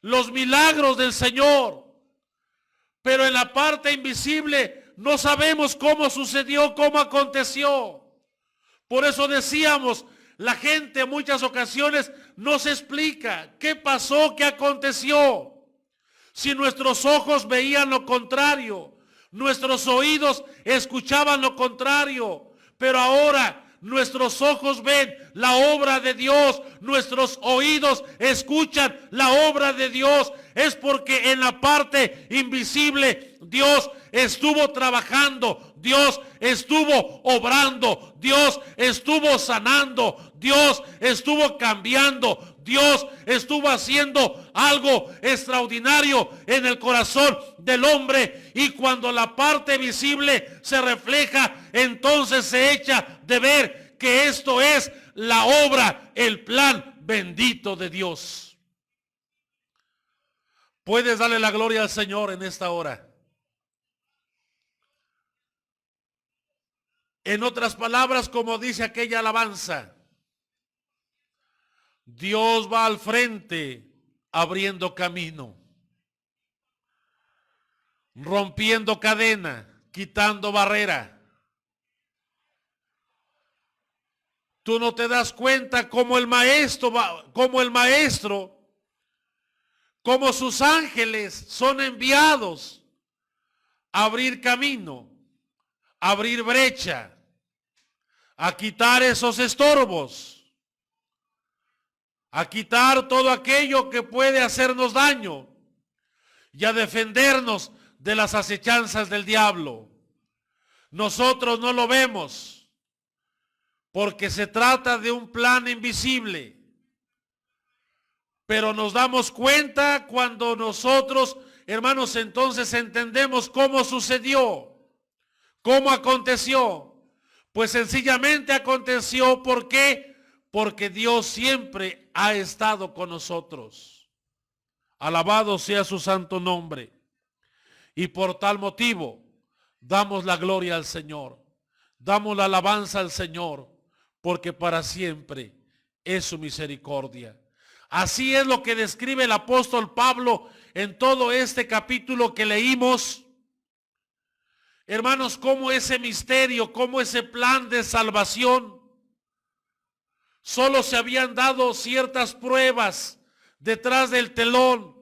Speaker 2: los milagros del Señor. Pero en la parte invisible no sabemos cómo sucedió, cómo aconteció. Por eso decíamos, la gente en muchas ocasiones no se explica qué pasó, qué aconteció. Si nuestros ojos veían lo contrario, nuestros oídos escuchaban lo contrario, pero ahora nuestros ojos ven la obra de Dios, nuestros oídos escuchan la obra de Dios, es porque en la parte invisible Dios estuvo trabajando, Dios estuvo obrando, Dios estuvo sanando, Dios estuvo cambiando, Dios estuvo haciendo algo extraordinario en el corazón del hombre, y cuando la parte visible se refleja, entonces se echa de ver que esto es la obra, el plan bendito de Dios. Puedes darle la gloria al Señor en esta hora. En otras palabras, como dice aquella alabanza, Dios va al frente abriendo camino, rompiendo cadena, quitando barrera. Tú no te das cuenta cómo el maestro como sus ángeles son enviados a abrir camino, a abrir brecha, a quitar esos estorbos, a quitar todo aquello que puede hacernos daño y a defendernos de las acechanzas del diablo. Nosotros no lo vemos, porque se trata de un plan invisible. Pero nos damos cuenta cuando nosotros, hermanos, entonces entendemos cómo sucedió, cómo aconteció. Pues sencillamente aconteció, ¿por qué? Porque Dios siempre ha estado con nosotros. Alabado sea su santo nombre. Y por tal motivo, damos la gloria al Señor. Damos la alabanza al Señor, porque para siempre es su misericordia. Así es lo que describe el apóstol Pablo en todo este capítulo que leímos. Hermanos, cómo ese misterio, cómo ese plan de salvación, solo se habían dado ciertas pruebas detrás del telón,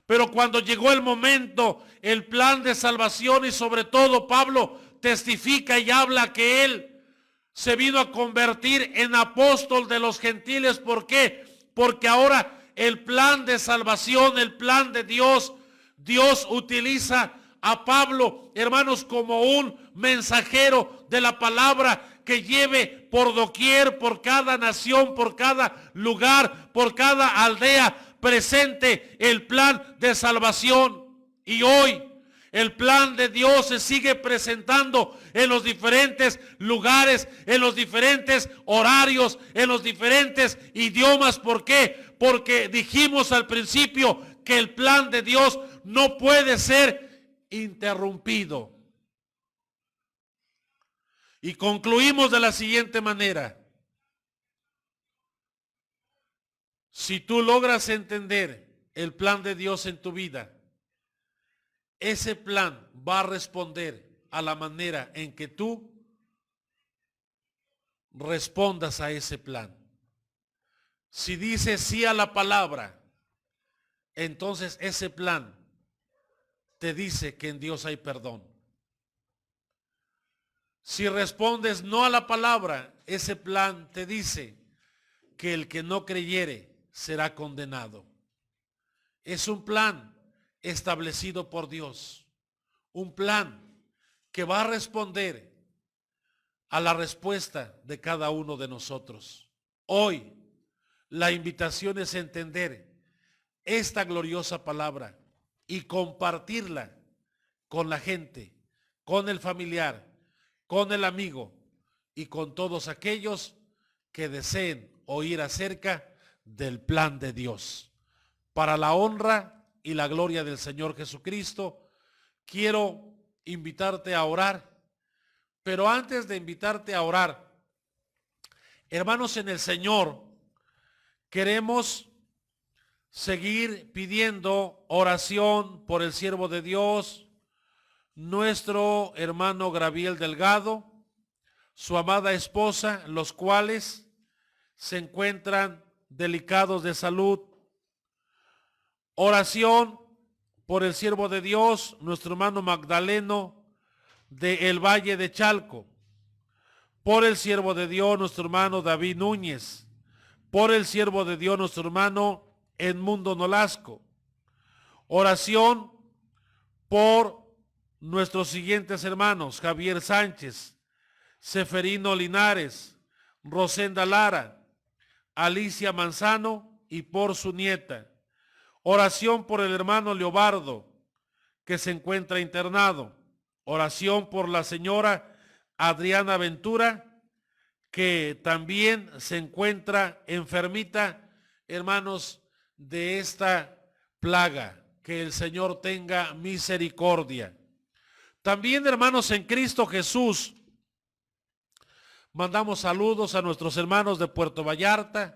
Speaker 2: pero cuando llegó el momento, el plan de salvación, y sobre todo Pablo testifica y habla que él se vino a convertir en apóstol de los gentiles. ¿Por qué? Porque ahora el plan de salvación, el plan de Dios, Dios utiliza a Pablo, hermanos, como un mensajero de la palabra que lleve por doquier, por cada nación, por cada lugar, por cada aldea presente el plan de salvación. Y hoy el plan de Dios se sigue presentando en los diferentes lugares, en los diferentes horarios, en los diferentes idiomas. ¿Por qué? Porque dijimos al principio que el plan de Dios no puede ser interrumpido. Y concluimos de la siguiente manera. Si tú logras entender el plan de Dios en tu vida, ese plan va a responder a la manera en que tú respondas a ese plan. Si dices sí a la palabra, entonces ese plan te dice que en Dios hay perdón. Si respondes no a la palabra, ese plan te dice que el que no creyere será condenado. Es un plan establecido por Dios, un plan que va a responder a la respuesta de cada uno de nosotros. Hoy la invitación es entender esta gloriosa palabra y compartirla con la gente, con el familiar, con el amigo y con todos aquellos que deseen oír acerca del plan de Dios. Para la honra y la gloria del Señor Jesucristo, quiero invitarte a orar. Pero antes de invitarte a orar, hermanos en el Señor, queremos seguir pidiendo oración por el siervo de Dios, nuestro hermano Gabriel Delgado, su amada esposa, los cuales se encuentran delicados de salud. Oración por el siervo de Dios, nuestro hermano Magdaleno de el Valle de Chalco. Por el siervo de Dios, nuestro hermano David Núñez. Por el siervo de Dios, nuestro hermano Edmundo Nolasco. Oración por nuestros siguientes hermanos: Javier Sánchez, Seferino Linares, Rosenda Lara, Alicia Manzano y por su nieta. Oración por el hermano Leobardo, que se encuentra internado. Oración por la señora Adriana Ventura, que también se encuentra enfermita, hermanos, de esta plaga. Que el Señor tenga misericordia. También, hermanos, en Cristo Jesús, mandamos saludos a nuestros hermanos de Puerto Vallarta,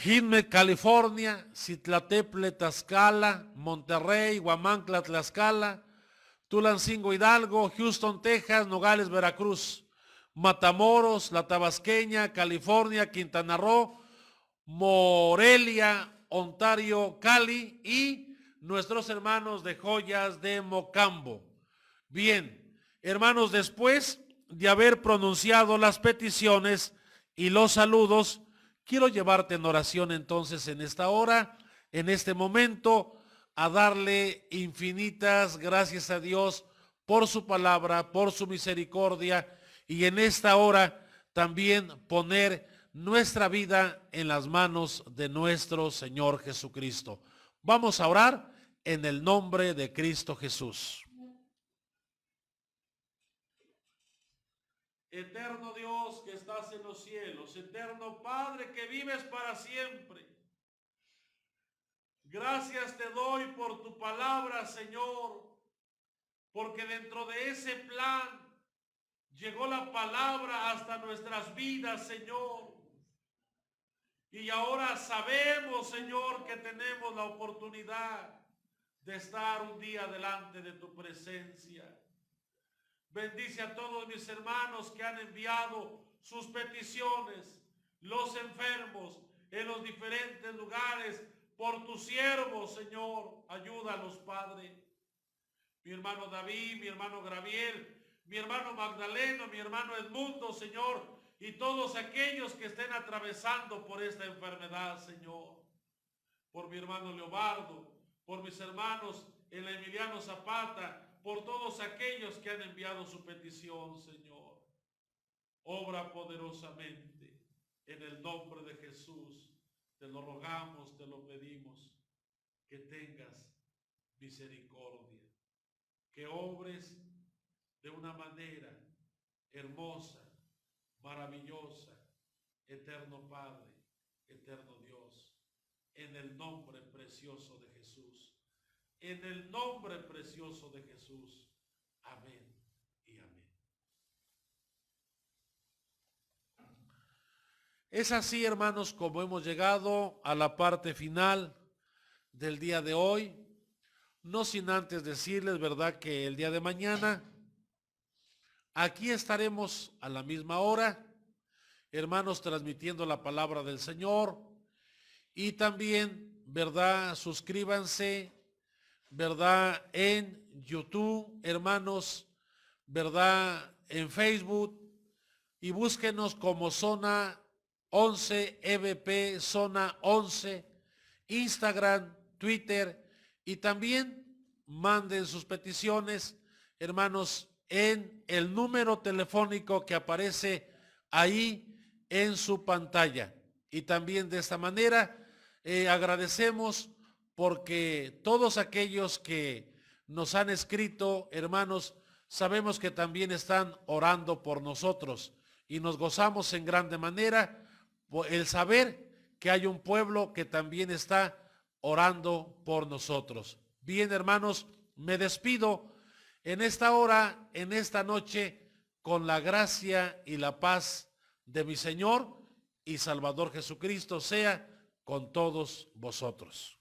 Speaker 2: Jimmet, California, Citlateple, Tlaxcala, Monterrey, Huamantla, Tlaxcala, Tulancingo, Hidalgo, Houston, Texas, Nogales, Veracruz, Matamoros, La Tabasqueña, California, Quintana Roo, Morelia, Ontario, Cali y nuestros hermanos de Joyas de Mocambo. Bien, hermanos, después de haber pronunciado las peticiones y los saludos, quiero llevarte en oración entonces en esta hora, en este momento, a darle infinitas gracias a Dios por su palabra, por su misericordia, y en esta hora
Speaker 4: también poner nuestra vida en las manos de nuestro Señor Jesucristo. Vamos a orar en el nombre de Cristo Jesús.
Speaker 2: Eterno Dios que estás en los cielos, eterno Padre que vives para siempre. Gracias te doy por tu palabra, Señor, porque dentro de ese plan llegó la palabra hasta nuestras vidas, Señor. Y ahora sabemos, Señor, que tenemos la oportunidad de estar un día delante de tu presencia. Bendice a todos mis hermanos que han enviado sus peticiones, los enfermos en los diferentes lugares, por tus siervos, Señor. Ayúdalos, Padre. Mi hermano David, mi hermano Gabriel, mi hermano Magdaleno, mi hermano Edmundo, Señor, y todos aquellos que estén atravesando por esta enfermedad, Señor. Por mi hermano Leobardo, por mis hermanos el Emiliano Zapata, por todos aquellos que han enviado su petición, Señor. Obra poderosamente en el nombre de Jesús. Te lo rogamos, te lo pedimos, que tengas misericordia, que obres de una manera hermosa, maravillosa, eterno Padre, eterno Dios, en el nombre precioso de Jesús, en el nombre precioso de Jesús. Amén y amén.
Speaker 4: Es así, hermanos, como hemos llegado a la parte final del día de hoy. No sin antes decirles, ¿verdad?, que el día de mañana aquí estaremos a la misma hora, hermanos, transmitiendo la palabra del Señor. Y también, ¿verdad?, suscríbanse, ¿verdad?, en YouTube, hermanos, ¿verdad?, en Facebook, y búsquenos como Zona 11 EVP, Zona 11, Instagram, Twitter, y también manden sus peticiones, hermanos, en el número telefónico que aparece ahí en su pantalla. Y también de esta manera agradecemos porque todos aquellos que nos han escrito, hermanos, sabemos que también están orando por nosotros y nos gozamos en grande manera por el saber que hay un pueblo que también está orando por nosotros. Bien, hermanos, me despido en esta hora, en esta noche, con la gracia y la paz de mi Señor y Salvador Jesucristo sea con todos vosotros.